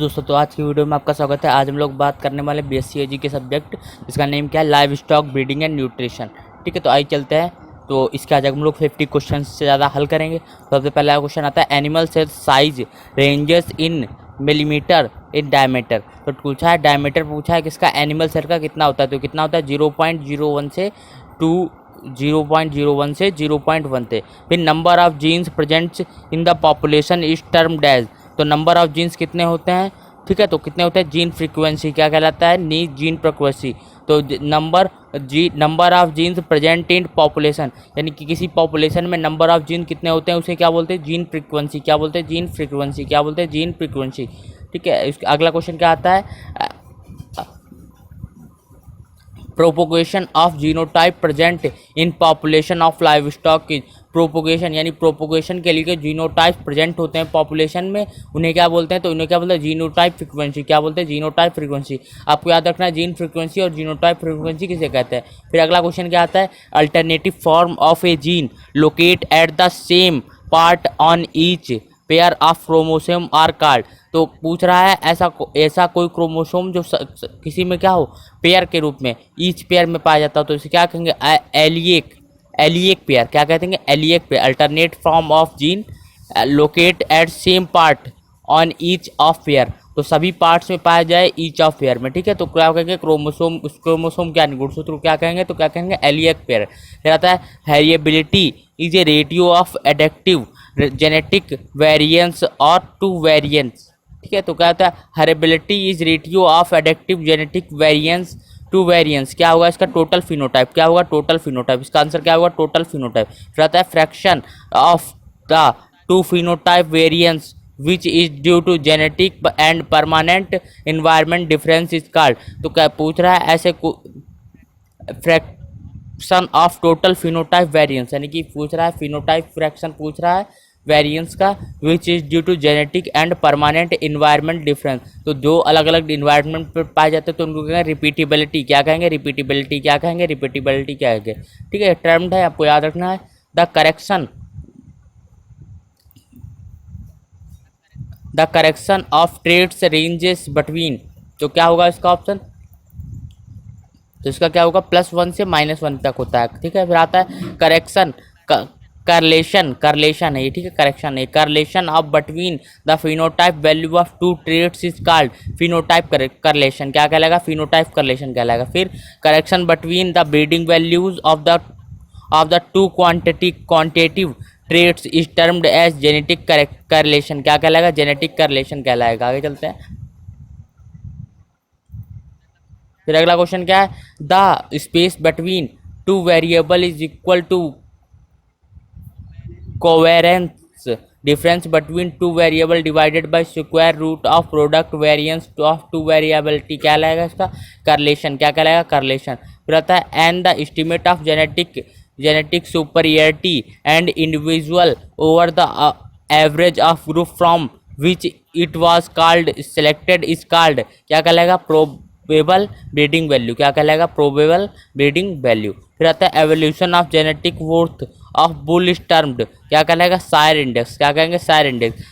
दोस्तों, तो आज की वीडियो में आपका स्वागत है। आज हम लोग बात करने वाले BSc के सब्जेक्ट जिसका नेम क्या है, live stock breeding and nutrition. ठीक है, तो आइए चलते हैं। तो इसके आज हम लोग 50 क्वेश्चन से ज़्यादा हल करेंगे। तो सबसे पहला क्वेश्चन आता है, animal cell size ranges in millimetre in diameter. तो पूछा है डायमीटर, पूछा है किसका, एनिमल सेल का कितना होता है। तो कितना होता है 0.01 से 0.01 से 0.1 थे। फिर number of genes presents in the population is termed as. तो नंबर ऑफ जीन्स कितने होते हैं, ठीक है, तो कितने होते हैं, जीन फ्रीक्वेंसी क्या कहलाता है, नी जीन फ्रीक्वेंसी। तो number of genes present in population, यानी कि किसी पॉपुलेशन में नंबर ऑफ जीन कितने होते हैं उसे क्या बोलते हैं, जीन फ्रीक्वेंसी। क्या बोलते हैं, जीन फ्रीक्वेंसी। क्या बोलते हैं, जीन फ्रीक्वेंसी। ठीक है, इसका अगला क्वेश्चन क्या आता है, propagation of genotype present in population of live stock की। प्रोपोगेशन यानी प्रोपोगेशन के लिए जीनोटाइप प्रेजेंट होते हैं पॉपुलेशन में, उन्हें क्या बोलते हैं, तो उन्हें क्या बोलते हैं, जीनोटाइप फ्रीक्वेंसी। क्या बोलते हैं, जीनोटाइप फ्रीक्वेंसी। आपको याद रखना है जीन फ्रीक्वेंसी और जीनोटाइप फ्रीक्वेंसी किसे कहते हैं। फिर अगला क्वेश्चन क्या आता है, alternative form of a gene locate at the same part on each pair of chromosome are called. तो पूछ रहा है ऐसा कोई क्रोमोसोम जो किसी में क्या हो, पेयर के रूप में, ईच पेयर में पाया जाता हो, तो इसे क्या कहेंगे, एलिएक पेयर। क्या कहते हैं, allelic pair. Alternate form of gene locate at same part on each of pair. तो सभी पार्ट्स में पाया जाए ईच ऑफ पेयर में। ठीक है, तो क्या कहेंगे, क्रोमोसोम। उस क्रोमोसोम क्या गुणसूत्र क्या कहेंगे, तो क्या कहेंगे, एलिएक पेयर। फिर आता है, heritability is a ratio of एडेक्टिव जेनेटिक वेरिएंस और टू वेरिएंस। ठीक है, तो क्या होता है, हेरिएबिलिटी इज रेटियो ऑफ एडेक्टिव जेनेटिक वेरिएंस टू वेरिएंस। क्या होगा इसका, टोटल फिनोटाइप। क्या होगा, टोटल फिनोटाइप। इसका आंसर क्या होगा, टोटल फिनोटाइप। फिर आता है, fraction of the two phenotype variance which is due to genetic and permanent environment difference is called. तो क्या पूछ रहा है, ऐसे fraction of total phenotype variance, यानी कि पूछ रहा है फिनोटाइप फ्रैक्शन पूछ रहा है वेरिएंस का, which is due to genetic and permanent environment difference. तो जो अलग अलग इन्वायरमेंट पर पाए जाते हैं तो उनको कहेंगे रिपीटिबिलिटी। क्या कहेंगे, रिपीटिबिलिटी। क्या कहेंगे, रिपीटिबिलिटी कहेंगे। ठीक है, टर्म्ड है, आपको याद रखना है। The correction of traits ranges between. तो क्या होगा इसका ऑप्शन, तो इसका क्या होगा, +1 से -1 तक होता है। ठीक है, फिर आता है करेक्शन, करलेशन है ये, ठीक है, करेक्शन है, correlation of between the phenotype value of two traits is called phenotype correlation. क्या कहलाएगा, फिनोटाइप करलेशन कहलाएगा। फिर correction between the breeding values of the two quantitative traits is termed as genetic correlation. क्या कहलाएगा, genetic करलेशन कहलाएगा। आगे चलते हैं। फिर अगला क्वेश्चन क्या है, the space between two variable is equal to covariance difference between two variable divided by square root of product variance of two variability। क्या लाएगा इसका, correlation। क्या कहलाएगा, correlation। फिर आता है, and the estimate of genetic superiority and individual over the average of group from which it was called selected is called। क्या कहलाएगा, प्रोबेबल ब्रीडिंग वैल्यू। क्या कहलाएगा, प्रोबेबल ब्रीडिंग वैल्यू। फिर आता है, evolution of genetic worth of bull is termed. क्या कहलाएगा, Sair index. क्या कहेंगे, सायर इंडेक्स।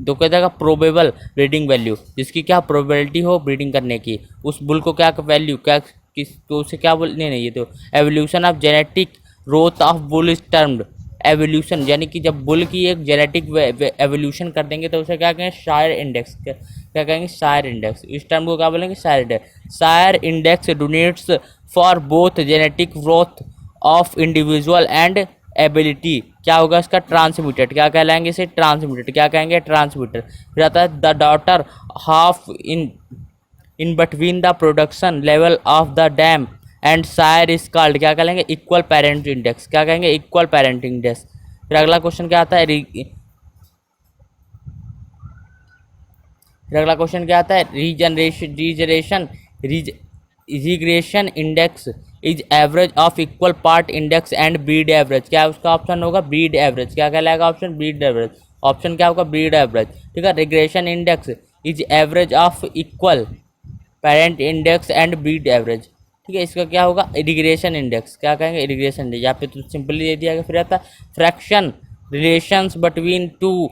तो कहता है प्रोबेबल ब्रीडिंग वैल्यू, जिसकी क्या प्रोबेबिलिटी हो ब्रीडिंग करने की, उस बुल को क्या वैल्यू, क्या किस, तो उसे क्या बोलने नहीं, ये तो evolution of genetic growth of bull is termed. Evolution यानी कि जब बुल की एक जेनेटिक एवोल्यूशन कर देंगे तो उसे क्या कहेंगे, सायर इंडेक्स। क्या कहेंगे, सायर इंडेक्स। इस टर्म को क्या बोलेंगे, sire index. Sire index donates for both genetic growth of individual and ability. क्या होगा इसका, ट्रांसमिटेड। क्या कहलाएंगे इसे, ट्रांसमिटेड। क्या कहेंगे, ट्रांसमिटेड। फिर आता है, the daughter half in between the production level of the dam and sire is called. क्या कहेंगे, इक्वल पेरेंट इंडेक्स। क्या कहेंगे, इक्वल पेरेंट इंडेक्स। फिर अगला क्वेश्चन क्या आता है, फिर अगला क्वेश्चन क्या आता है, regression index is average of equal part index and breed average. क्या उसका ऑप्शन होगा, ब्रीड एवरेज। क्या कहलाएगा ऑप्शन, ब्रीड एवरेज। ऑप्शन क्या होगा, ब्रीड एवरेज। ठीक है, regression index is average of equal parent index and breed average. ठीक है, इसका क्या होगा, रिग्रेशन इंडेक्स। क्या कहेंगे, रिग्रेशन इंडेक्स। यहाँ पे तो सिंपली दे दिया गया। फिर आता है, fraction relations between two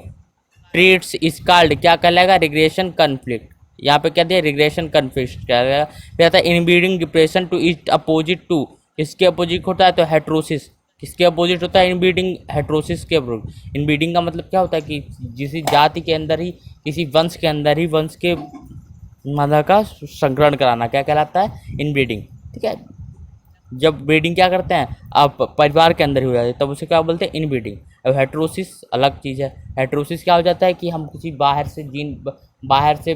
traits is called. क्या कहलाएगा, रिग्रेशन कन्फ्लिक्ट। यहाँ पे क्या दिया, रिग्रेशन कन्फिस्ट क्या गया। फिर आता है inbreeding depression to it opposite to, किसके अपोजिट होता है, तो हेट्रोसिस, किसके अपोजिट होता है, इनब्रीडिंग हेट्रोसिस के अपोजिट। इनब्रीडिंग का मतलब क्या होता है कि किसी जाति के अंदर ही, किसी वंश के अंदर ही वंश के मादा का संकरण कराना क्या कहलाता है, इनब्रीडिंग। ठीक है, जब ब्रीडिंग क्या करते हैं आप परिवार के अंदर ही हो जाती है तब उसे क्या बोलते हैं, इनब्रीडिंग। अब हेट्रोसिस अलग चीज़ है। हेट्रोसिस क्या हो जाता है कि हम किसी बाहर से जीन, बाहर से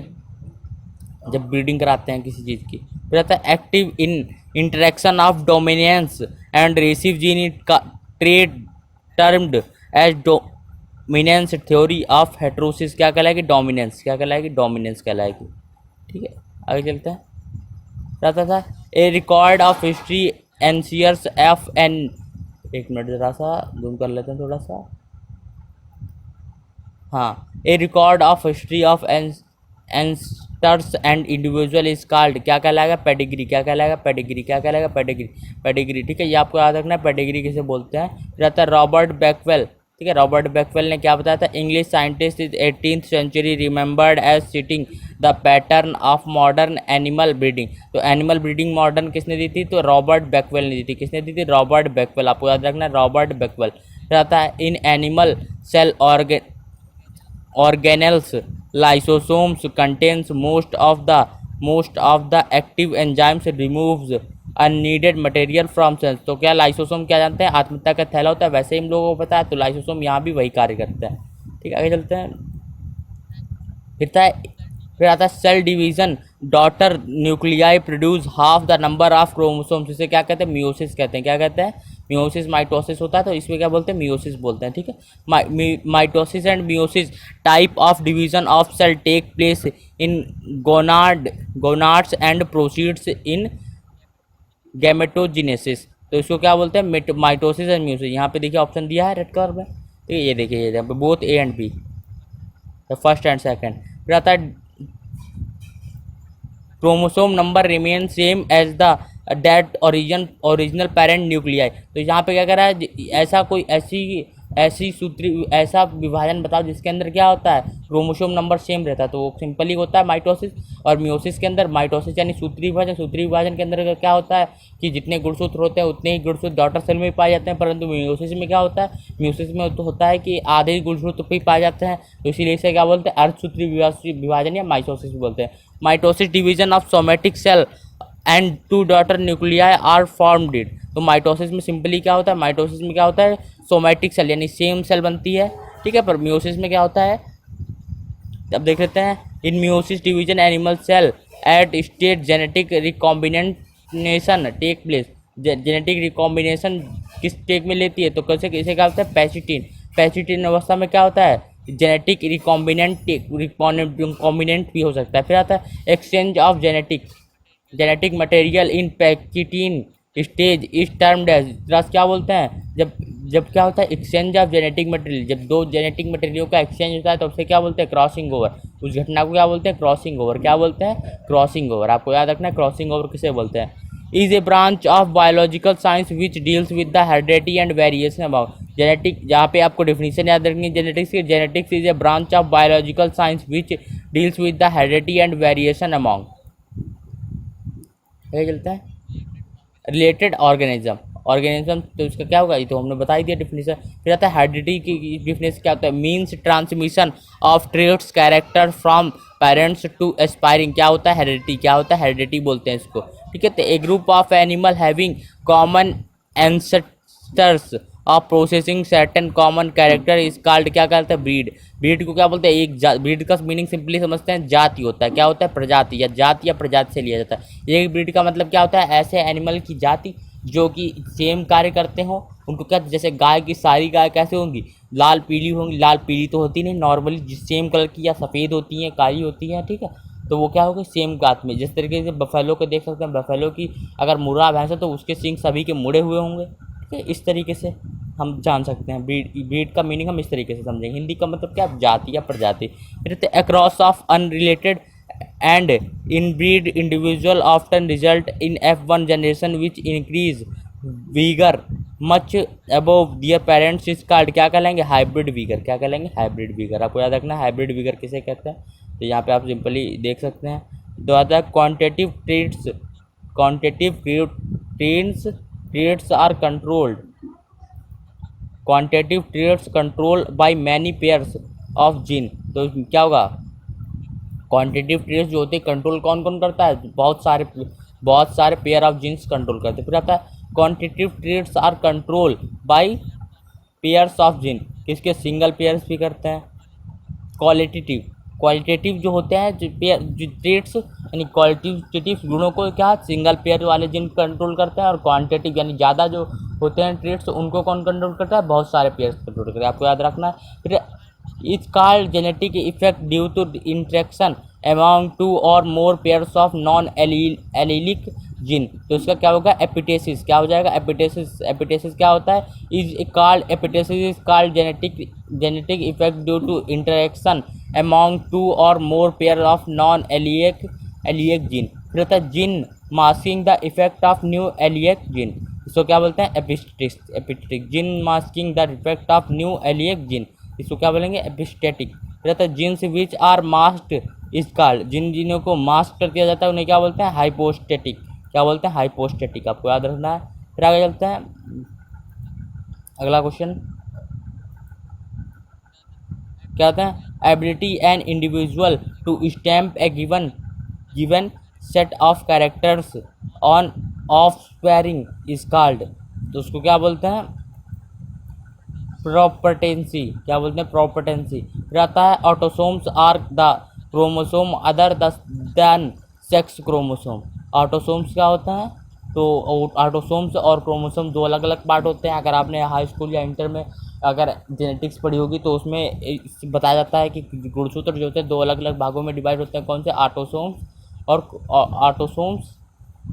जब ब्रीडिंग कराते हैं किसी चीज़ की। फिर आता है active in interaction of dominance and recessive gene it का trait termed as dominance theory of heterosis क्या कहलाएगी, डोमिनेंस क्या कहलाएगी, डोमिनेंस कहलाएगी। ठीक है, आगे चलते हैं। रहता था a record of history ancestors of an, एक मिनट ज़रा सा जूम कर लेते हैं थोड़ा सा। हाँ, a record of history of ancestors and individual is called क्या कहलाएगा, पेडिग्री क्या कहलाएगा, पेडिग्री क्या कहलाएगा, पेडिग्री, पेडिग्री। ठीक है, ये आपको याद रखना है पेडिग्री किसे बोलते हैं। रहता है रॉबर्ट बैकवेल। ठीक है, रॉबर्ट बैकवेल ने क्या बताया था, English scientist is 18th century remembered as sitting the pattern of modern animal breeding. तो एनिमल ब्रीडिंग मॉडर्न किसने दी थी, तो रॉबर्ट बैकवेल ने दी थी। किसने दी थी, रॉबर्ट बैकवेल, आपको याद रखना है रॉबर्ट बैकवेल। रहता है in animal cell organelles lysosomes contains most of the active enzymes removes unneeded material from cells। तो क्या लाइसोसोम क्या जानते हैं, आत्महत्या का थैला होता है, वैसे ही हम लोगों को पता है, तो लाइसोसोम यहाँ भी वही कार्य करते हैं। ठीक है, आगे चलते हैं। फिर आता है cell division daughter nuclei produce half the number of chromosomes, इसे क्या कहते हैं, मियोसिस कहते हैं। क्या कहते हैं, मियोसिस। माइटोसिस होता है तो इसमें क्या बोलते हैं, मियोसिस बोलते हैं। ठीक है, mitosis and meiosis type of division of cell take place in gonads and proceeds in gametogenesis. तो इसको क्या बोलते हैं, माइटोसिस एंड मियोसिस। यहाँ पे देखिए ऑप्शन दिया है रेड कलर में। ठीक है, ये देखिए ये यहाँ पे both A and B, first and second. फिर आता है chromosome number remain same as the that original parent nuclei. तो यहाँ पे क्या कर रहा है, ऐसा कोई ऐसी सूत्री ऐसा विभाजन बताओ जिसके अंदर क्या होता है, क्रोमोसोम नंबर सेम रहता है। तो वो सिंपल ही होता है माइटोसिस। और मियोसिस के अंदर माइटोसिस यानी सूत्री विभाजन, सूत्री विभाजन के अंदर क्या होता है कि जितने गुणसूत्र होते हैं उतने ही गुणसूत्र डॉटर सेल में पाए जाते हैं। परंतु मियोसिस में क्या होता है, मियोसिस में तो होता है कि आधे ही गुणसूत्र पे ही पाए जाते हैं। तो इसीलिए इसे क्या बोलते हैं, अर्धसूत्री विभाजन या माइटोसिस बोलते हैं। Mitosis division of somatic cell and two daughter nuclei are formed it. तो माइटोसिस में सिंपली क्या होता है, माइटोसिस में क्या होता है, सोमेटिक सेल यानी सेम सेल बनती है। ठीक है, पर मियोसिस में क्या होता है, अब देख लेते हैं। In meiosis division animal cell at state genetic recombination take place. Genetic recombination किस टेक में लेती है, तो कैसे कैसे क्या होता है, पैसिटिन। पैसिटिन अवस्था में क्या होता है, जेनेटिक रिकॉम्बिनेंट भी हो सकता है। फिर आता है exchange of genetic material in pachytene stage इस टर्म्ड एज। रस क्या बोलते हैं, जब क्या होता है, एक्सचेंज ऑफ जेनेटिक मटेरियल, जब दो जेनेटिक मटेरियल का एक्सचेंज होता है तो उसे क्या बोलते हैं, क्रॉसिंग ओवर। उस घटना को क्या बोलते हैं, क्रॉसिंग ओवर। क्या बोलते हैं, क्रॉसिंग ओवर। आपको याद रखना है क्रॉसिंग ओवर किसे बोलते हैं। Is a branch of biological science which deals with the heredity and variation about genetic. जहाँ पे आपको डेफिनेशन याद रखनी है जेनेटिक्स की, genetics is a branch of biological science which deals with the heredity and variation amount. चलता है related organism तो इसका क्या होगा, ये तो हमने बता ही दिया डेफिनेशन। फिर आता है हेरिडिटी की डेफिनेशन क्या होता है, means transmission of traits character from parents to aspiring. क्या होता है हेरिडिटी, क्या होता है हेरिडिटी बोलते हैं इसको। ठीक है, तो a group of animal having common ancestors of possessing certain common character is called क्या कहते हैं, ब्रीड। ब्रीड को क्या बोलते हैं, एक ब्रीड का मीनिंग सिंपली समझते हैं, जाति होता है। क्या होता है, प्रजाति या जाति या प्रजाति से लिया जाता है। एक ब्रीड का मतलब क्या होता है, ऐसे एनिमल की जाति जो कि सेम कार्य करते हो। उनको क्या, जैसे गाय की सारी गाय कैसे होंगी, लाल पीली होंगी। लाल पीली तो होती नहीं, नॉर्मली सेम कलर की या सफ़ेद होती हैं, काली होती हैं। ठीक है, तो वो क्या होगी, सेम गात में। जिस तरीके से बफेलो को देख सकते हैं, बफेलो की अगर मुर्रा भैंस है तो उसके सींग सभी के मुड़े हुए होंगे। ठीक है, इस तरीके से हम जान सकते हैं ब्रीड का मीनिंग हम इस तरीके से समझेंगे। हिंदी का मतलब क्या, जाति या प्रजाति। फिर a cross of unrelated and inbred individual often result in F1 generation which increase vigour much above their parents is called क्या कहलाएंगे, हाइब्रिड वीगर। क्या कहलाएंगे, हाइब्रिड वीगर। आपको याद रखना हाइब्रिड वीगर किसे कहते हैं। तो यहाँ पे आप सिंपली देख सकते हैं। तो आता है quantitative traits are controlled, quantitative traits control by many pairs of gene. तो क्या होगा, क्वांटिटिव ट्रेड्स जो होते हैं कंट्रोल कौन कौन करता है, बहुत सारे पेयर ऑफ जीन्स कंट्रोल करते हैं। फिर आता है quantitative traits are control by pairs of gene, किसके, सिंगल पेयर्स भी करते हैं। क्वालिटेटिव जो होते हैं जो ट्रेड्स यानी क्वालिटेटिव गुणों को क्या सिंगल पेयर वाले जिन कंट्रोल करते हैं, और क्वांटिटिव यानी ज़्यादा जो होते हैं ट्रेड्स उनको कौन कंट्रोल करता है, बहुत सारे पेयर्स कंट्रोल करते हैं, आपको याद रखना है। फिर it's called genetic effect due to interaction among two or more pairs of non allelic gene. तो इसका क्या होगा, एपिटेसिस, क्या हो जाएगा, एपिटेसिस क्या होता है, is called epistasis is called genetic effect due to interaction among two or more pair of non allelic gene. फिर होता है gene masking the effect of non allelic gene, इसको क्या बोलते हैं, epistatic gene masking the effect of non allelic gene, इसको क्या बोलेंगे, एपिस्टेटिक। फिर होता है genes which are masked is called, जिन जीनों को मास्क कर दिया जाता है उन्हें क्या बोलते हैं, हाइपोस्टेटिक, क्या बोलते हैं, हाइपोस्टेटिक, आपको याद रखना है। फिर आगे चलते हैं, अगला क्वेश्चन क्या होता है, ability an individual to stamp a given set of characters on offspring is called. तो उसको क्या बोलते हैं, प्रॉपर्टेंसी, क्या बोलते हैं, प्रॉपर्टेंसी। फिर आता है autosomes are the chromosome other than sex chromosome. Autosomes क्या होता है, तो ऑटोसोम्स और क्रोमोसोम दो अलग अलग पार्ट होते हैं। अगर आपने हाई स्कूल या इंटर में अगर जेनेटिक्स पढ़ी होगी तो उसमें बताया जाता है कि गुणसूत्र जो होते हैं दो अलग अलग भागों में डिवाइड होते हैं, कौन से, ऑटोसोम्स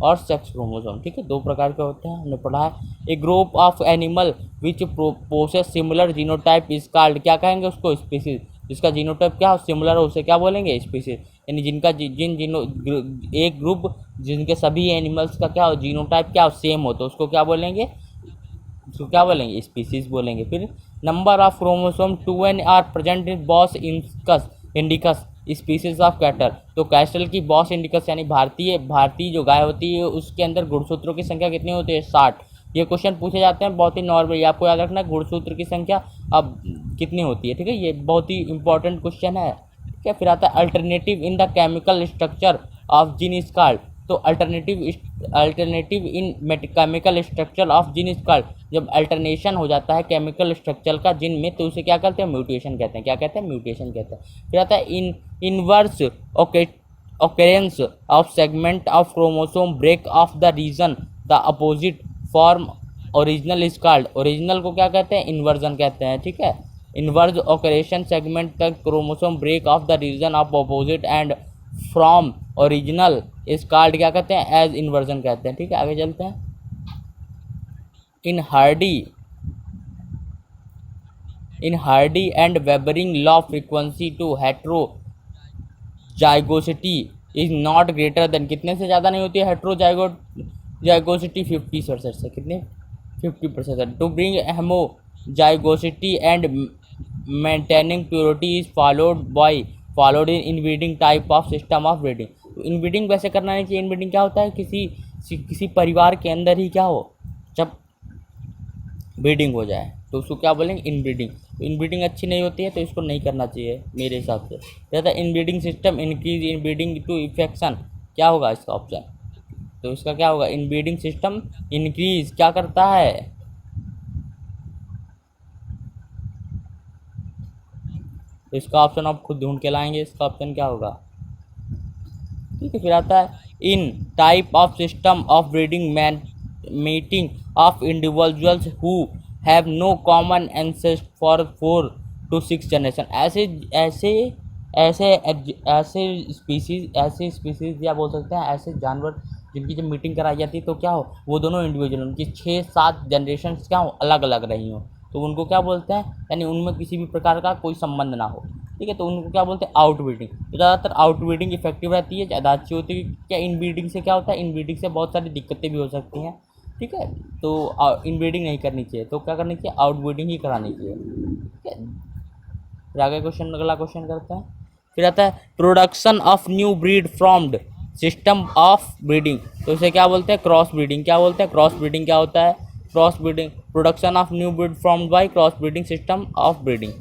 और सेक्स क्रोमोसोम, ठीक है, दो प्रकार के होते हैं, हमने पढ़ा है। A group of animal which possess similar genotype is called, क्या कहेंगे उसको, स्पीसीज। जिसका जीनोटाइप क्या हो, सिमिलर हो, उसे क्या बोलेंगे, स्पीसीज। यानी जिनका एक ग्रुप जिनके सभी एनिमल्स का क्या हो, जीनोटाइप क्या हो, सेम हो, तो उसको क्या बोलेंगे, उसको क्या बोलेंगे, स्पीसीज बोलेंगे। फिर number of chromosome 2n are present in Bos indicus species of cattle. तो कैटल की बॉस इंडिकस यानी भारतीय जो गाय होती है उसके अंदर गुणसूत्रों की संख्या कितनी होती है, 60। ये क्वेश्चन पूछे जाते हैं बहुत ही नॉर्मली, आपको याद रखना है गुणसूत्र की संख्या अब कितनी होती है, ठीक है, ये बहुत ही इंपॉर्टेंट क्वेश्चन है, ठीक है। फिर आता है alternative in the chemical structure of gene is called. तो alternative in chemical structure of gene is called, जब अल्टरनेशन हो जाता है केमिकल स्ट्रक्चर का जीन में तो उसे क्या कहते हैं, म्यूटेशन कहते हैं, क्या कहते हैं, म्यूटेशन कहते हैं। फिर आता है inverse occurrence of segment of chromosome break of the region the opposite form original is called। Original को क्या कहते हैं, इन्वर्जन कहते हैं, ठीक है। इनवर्स ऑपरेशन सेगमेंट तक chromosome break off the region of opposite end from original is called, क्या कहते हैं, एज इन्वर्जन कहते हैं, ठीक है। आगे चलते हैं, in Hardy and Weinberg law frequency to heterozygosity is not greater than, कितने से ज़्यादा नहीं होती है हेट्रोजाइगोसिटी, 50% से, कितने, 50%। To bring homozygosity and maintaining purity is followed in inbreeding type of system of breeding. तो इनब्रीडिंग वैसे करना नहीं चाहिए, इनब्रीडिंग क्या होता है, किसी परिवार के अंदर ही क्या हो, जब ब्रीडिंग हो जाए तो उसको क्या बोलेंगे, इनब्रीडिंग। तो इनब्रीडिंग अच्छी नहीं होती है तो इसको नहीं करना चाहिए मेरे हिसाब से। कहता है inbreeding system increase inbreeding to infection, क्या होगा इसका ऑप्शन, तो इसका क्या होगा, इनब्रीडिंग सिस्टम इंक्रीज क्या करता है, तो इसका ऑप्शन आप खुद ढूंढ के लाएंगे, इसका ऑप्शन क्या होगा, ठीक है। फिर आता है in type of system of breeding mating of individuals who have no common ancestor for 4 to 6 generation. ऐसे स्पीसीज या बोल सकते हैं ऐसे जानवर जिनकी जब मीटिंग कराई जाती है तो क्या हो, वो दोनों इंडिविजुअल उनकी 6-7 जनरेशन क्या हो, अलग अलग रही हो, तो उनको क्या बोलते हैं, यानी उनमें किसी भी प्रकार का कोई संबंध ना हो, ठीक है, तो उनको क्या बोलते हैं, आउटब्रीडिंग। तो ज़्यादातर आउटब्रीडिंग इफेक्टिव रहती है, ज़्यादा अच्छी होती है। क्या इनब्रीडिंग से क्या होता है, इनब्रीडिंग से बहुत सारी दिक्कतें भी हो सकती हैं, ठीक है, तो इनब्रीडिंग नहीं करनी चाहिए, तो क्या करनी चाहिए, आउटब्रीडिंग ही करानी चाहिए, ठीक है। फिर आगे क्वेश्चन, अगला क्वेश्चन करते हैं, फिर आता है production of new breed formed system of breeding, तो इसे क्या बोलते हैं, क्रॉस ब्रीडिंग। क्या बोलते हैं, क्रॉस ब्रीडिंग क्या होता है, cross breeding, production of new breed formed by cross breeding system of breeding,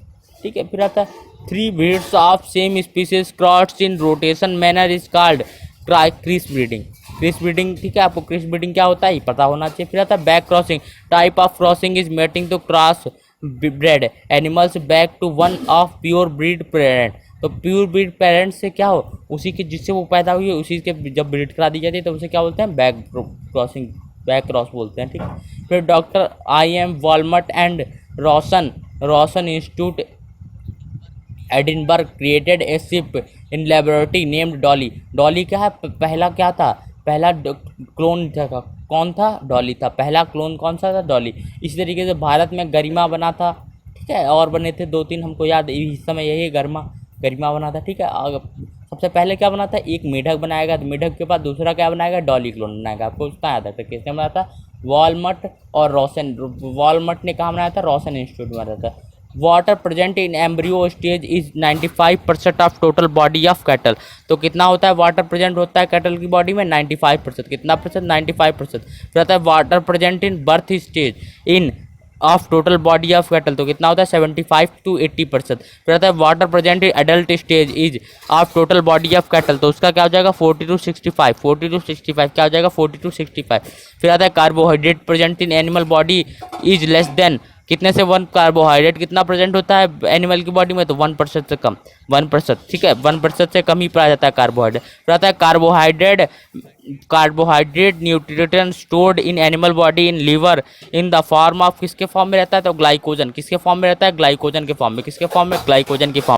ठीक है। फिर आता है three breeds of same species crossed in rotation manner is called criss breeding, criss breeding, ठीक है। आपको क्रिस ब्रीडिंग क्या होता है ये पता होना चाहिए। फिर आता है back crossing, type of crossing is mating to cross bred animals back to one of pure breed parent, तो प्योर ब्रीड पेरेंट से क्या हो, उसी के जिससे वो पैदा हुई है उसी के जब ब्रीड करा दी जाती है तो उसे क्या बोलते हैं, बैक क्रॉसिंग, बैक क्रॉस बोलते हैं, ठीक है। फिर doctor I M Wilmut and Roslin Institute Edinburgh created a sheep in laboratory named Dolly, Dolly क्या है, पहला क्या था, पहला क्लोन था, कौन था, डॉली था, पहला क्लोन कौन सा था, डॉली। इसी तरीके से भारत में गरिमा बना था, ठीक है, और बने थे दो तीन, हमको याद इस समय यही गरिमा बना था, ठीक है। सबसे पहले क्या बना था, एक मेढक बनाएगा, तो मेढक के बाद दूसरा क्या बनाएगा, डॉली क्लोन बनाएगा। आपको उसका याद है किसने बनाया था, वॉलमट और रॉसन, वॉलमट ने कहाँ बनाया था, रॉसन इंस्टीट्यूट में बनाया था। Water present in embryo stage is 95% of total body of cattle, तो कितना होता है, वाटर प्रेजेंट होता है कैटल की बॉडी में 95%, कितना परसेंट, 95%। फिर आता है water present in birth stage in of total body of cattle, तो कितना होता है 75 to 80%। फिर आता है water present in adult stage is of total body of cattle, तो उसका क्या हो जाएगा 40 to 65, 40 to 65 क्या हो जाएगा 40 to 65। फिर आता है carbohydrate present in animal body is less than, कितने से 1, कार्बोहाइड्रेट कितना प्रेजेंट होता है एनिमल की बॉडी में, तो 1% से कम, 1%, ठीक है, 1% से कम ही पाया जाता है कार्बोहाइड्रेट। फिर आता है carbohydrate nutrient stored in animal body in liver in the form of, किसके फॉर्म में रहता है, तो ग्लाइकोजन, किसके फॉर्म में रहता है, ग्लाइकोजन के फॉर्म में, किसके फॉर्म में, ग्लाइकोजन के फॉर्म।